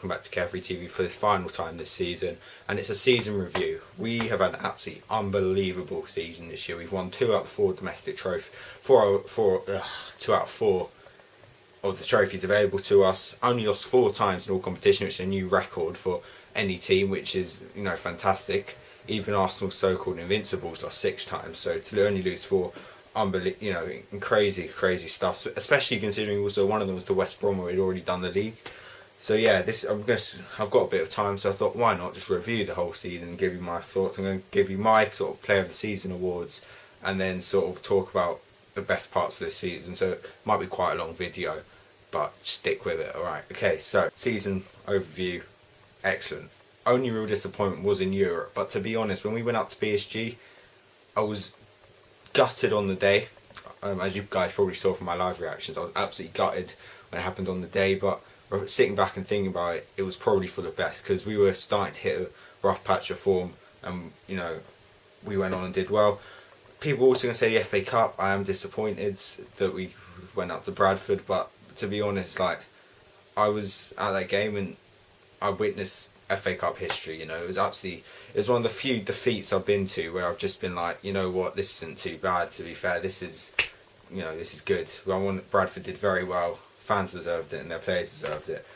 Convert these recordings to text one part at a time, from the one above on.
welcome back to Carefree TV for the final time this season, and it's a season review. We have had an absolutely unbelievable season this year. We've won 2 out of 4 domestic trophies, 2 out of 4 of the trophies available to us. Only lost 4 times in all competition, which is a new record for any team, which is, you know, fantastic. Even Arsenal's so-called invincibles lost 6 times, so to only lose 4, you know, crazy stuff. Especially considering also one of them was the West Brom, where we'd already done the league. So yeah, I've got a bit of time, so I thought, why not just review the whole season and give you my thoughts. I'm going to give you my sort of Player of the Season awards, and then sort of talk about the best parts of this season. So it might be quite a long video, but stick with it. Alright, okay, so season overview, excellent. Only real disappointment was in Europe, but to be honest, when we went up to PSG, I was gutted on the day. As you guys probably saw from my live reactions, I was absolutely gutted when it happened on the day, but sitting back and thinking about it, it was probably for the best, because we were starting to hit a rough patch of form, and you know, we went on and did well. People are also going to say the FA Cup. I am disappointed that we went up to Bradford, but to be honest, like, I was at that game and I witnessed FA Cup history. You know, it was one of the few defeats I've been to where I've just been like, you know what, this isn't too bad. To be fair, this is good. Bradford did very well. Fans deserved it and their players deserved it.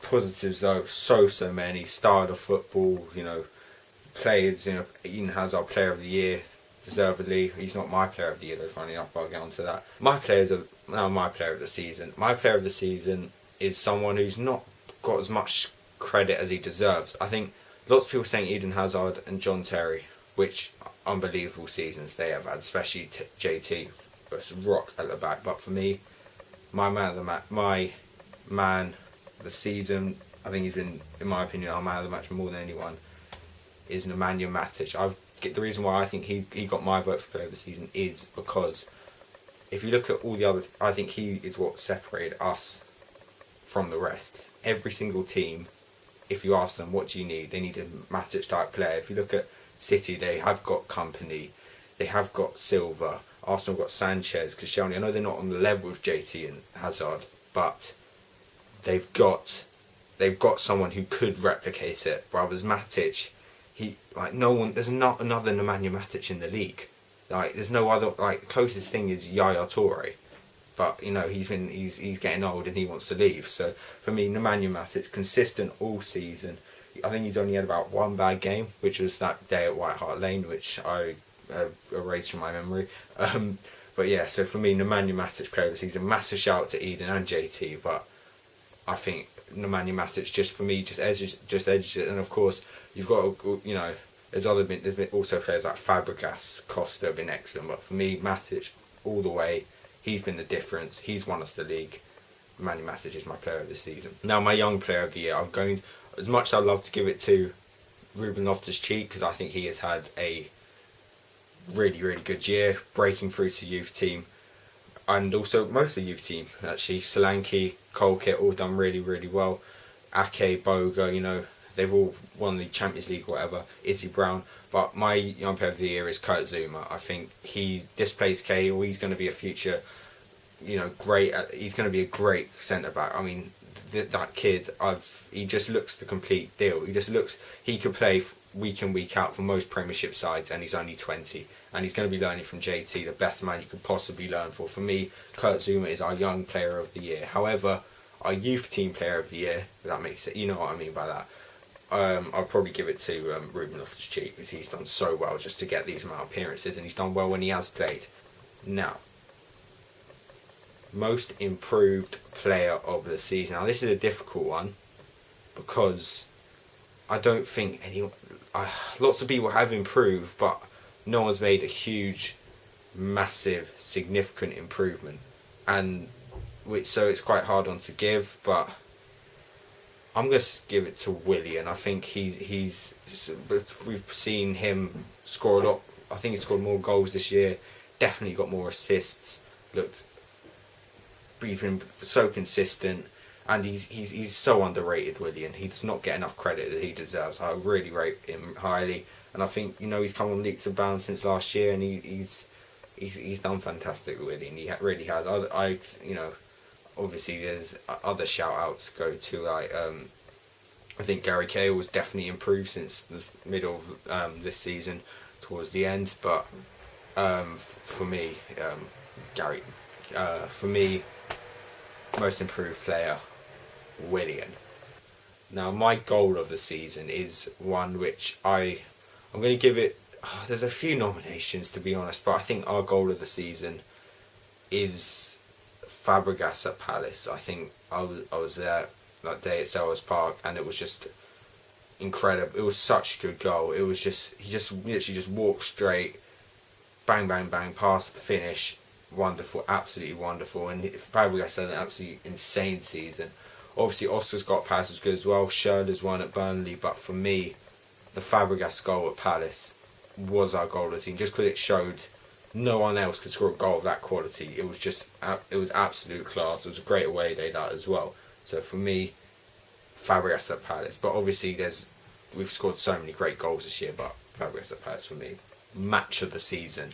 Positives though, so many. Starred of football, you know, players. You know, Eden Hazard, Player of the Year, deservedly. He's not my Player of the Year though. Funny enough, I'll get onto that. My players are now my Player of the Season. My Player of the Season is someone who's not got as much credit as he deserves. I think lots of people saying Eden Hazard and John Terry, which unbelievable seasons they have had, especially JT, was rock at the back. But for me, my man of the season, I think he's been, in my opinion, our man of the match more than anyone, is Nemanja Matic. The reason why I think he got my vote for Player of the Season is because if you look at all the others, I think he is what separated us from the rest. Every single team, if you ask them what do you need, they need a Matic type player. If you look at City, they have got Company, they have got Silva. Arsenal got Sanchez, Koscielny. I know they're not on the level of JT and Hazard, but they've got someone who could replicate it. Whereas Matic, there's not another Nemanja Matic in the league. Like, there's no other. Like, the closest thing is Yaya Toure, but you know he's getting old and he wants to leave. So for me, Nemanja Matic, consistent all season. I think he's only had about 1 bad game, which was that day at White Hart Lane, which I erased from my memory. But yeah, so for me, Nemanja Matic, Player of the Season. Massive shout out to Eden and JT, but I think Nemanja Matic just edges it. And of course, you've got, you know, there's been also players like Fabregas, Costa have been excellent, but for me, Matic all the way. He's been the difference. He's won us the league. Nemanja Matic is my Player of the Season. Now, my young Player of the Year, I'm going, as much as I'd love to give it to Ruben Loftus-Cheek, because I think he has had a really good year, breaking through to youth team, and also mostly youth team actually. Solanke, Colkett, all done really well. Ake, Boga, you know, they've all won the Champions League, whatever. Izzy Brown, but my young Player of the Year is Kurt Zouma. I think he displaced Cahill. He's going to be a future, you know, he's going to be a great centre back. I mean, that kid, he just looks the complete deal. He could play week in, week out for most Premiership sides, and he's only 20, and he's going to be learning from JT, the best man you could possibly learn for. For me, Kurt Zouma is our young Player of the Year. However, our youth team Player of the Year, if that makes it, you know what I mean by that, I'll probably give it to Ruben Loftus-Cheek, because he's done so well just to get these amount of appearances, and he's done well when he has played. Now, most improved Player of the Season. Now, this is a difficult one, because I don't think lots of people have improved, but no one's made a huge, massive, significant improvement, so it's quite hard on to give. But I'm going to give it to Willian. I think we've seen him score a lot. I think he scored more goals this year. Definitely got more assists. He's been so consistent. And he's so underrated, Willian. He does not get enough credit that he deserves. I really rate him highly, and I think, you know, he's come on leaps and bounds since last year, and he's done fantastic, Willian. He really has. You know, obviously there's other shout outs go to like I think Gary Cahill was definitely improved since the middle of this season towards the end. But for me, Gary, for me, most improved player, Willian. Now, my goal of the season is one which I'm going to give it. Oh, there's a few nominations, to be honest, but I think our goal of the season is Fabregas at Palace. I think I was there that day at Selhurst Park, and it was just incredible. It was such a good goal. It was just, he just literally just walked straight, bang, bang, bang, pass, finish. Wonderful, absolutely wonderful. And Fabregas had an absolutely insane season. Obviously, Oscar's got Palace was good as well. Schürrle's won at Burnley, but for me, the Fabregas goal at Palace was our goal of the team, just because it showed no one else could score a goal of that quality. It was just, it was absolute class. It was a great away day, that as well. So for me, Fabregas at Palace. But obviously, we've scored so many great goals this year, but Fabregas at Palace for me. Match of the season,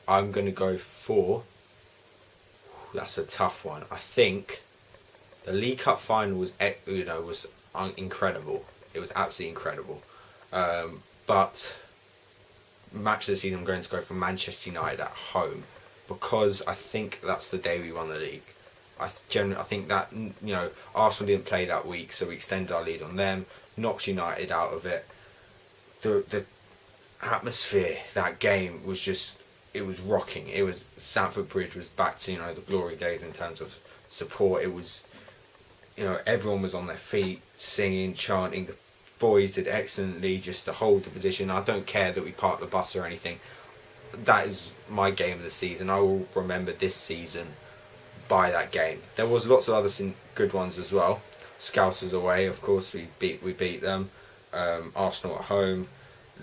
I'm going to go for, that's a tough one. I think the League Cup final was incredible. It was absolutely incredible. But match of the season, I'm going to go for Manchester United at home, because I think that's the day we won the league. I think that, Arsenal didn't play that week, so we extended our lead on them, knocked United out of it. The atmosphere, that game was just, it was rocking. It was, Stamford Bridge was back to, the glory days in terms of support. It was, everyone was on their feet, singing, chanting. The boys did excellently just to hold the position. I don't care that we parked the bus or anything. That is my game of the season. I will remember this season by that game. There was lots of other good ones as well. Scousers away, of course, we beat them. Arsenal at home,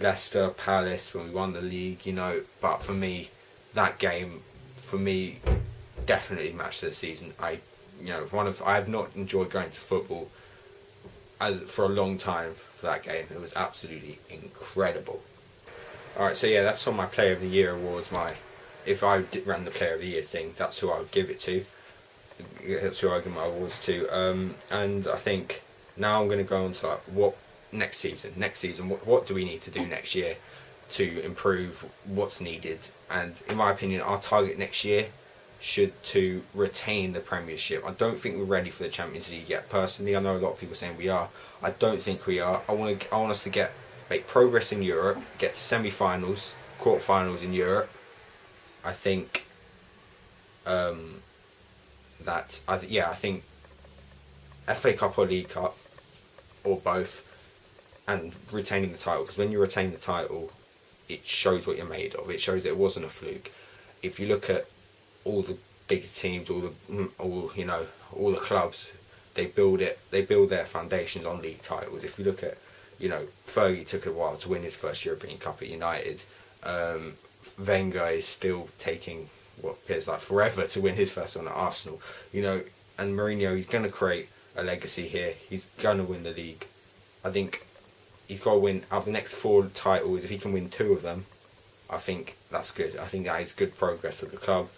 Leicester, Palace when we won the league, But for me, that game, definitely match of the season. I have not enjoyed going to football for a long time for that game. It was absolutely incredible. Alright, so yeah, that's on my Player of the Year awards. If I ran the Player of the Year thing, that's who I would give it to. That's who I give my awards to. And I think now I'm going to go on to what next season, what do we need to do next year to improve what's needed. And in my opinion, our target next year should to retain the Premiership. I don't think we're ready for the Champions League yet. Personally, I know a lot of people saying we are. I don't think we are. I want us to make progress in Europe, get to semi-finals, quarter-finals in Europe. I think I think FA Cup or League Cup, or both, and retaining the title. Because when you retain the title, it shows what you're made of. It shows that it wasn't a fluke. If you look at all the big teams, all the clubs, they build their foundations on league titles. If you look at, Fergie took a while to win his first European Cup at United. Wenger is still taking what appears like forever to win his first one at Arsenal. And Mourinho, he's going to create a legacy here. He's going to win the league. I think he's got to win out of the next 4 titles. If he can win 2 of them, I think that's good. I think that is good progress at the club.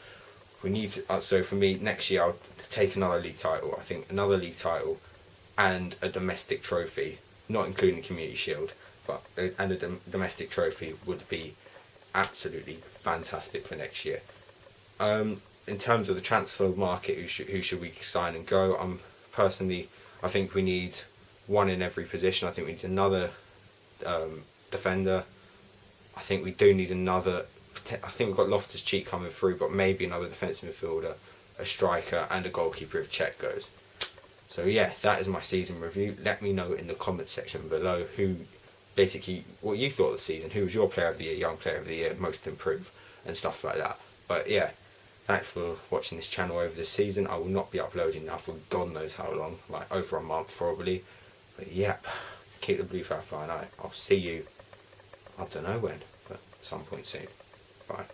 We need to, so for me, next year I'll take another league title. I think another league title and a domestic trophy, not including the Community Shield, and a domestic trophy would be absolutely fantastic for next year. In terms of the transfer market, who should we sign and go? I think we need one in every position. I think we need another defender. I think we do need another. I think we've got Loftus-Cheek coming through, but maybe another defensive midfielder, a striker, and a goalkeeper if Czech goes. So yeah, that is my season review. Let me know in the comments section below what you thought of the season. Who was your Player of the Year, Young Player of the Year, Most Improved, and stuff like that. But yeah, thanks for watching this channel over this season. I will not be uploading now for God knows how long, like over a month probably. But yeah, keep the blue flag flying. I'll see you, I don't know when, but at some point soon. Bye.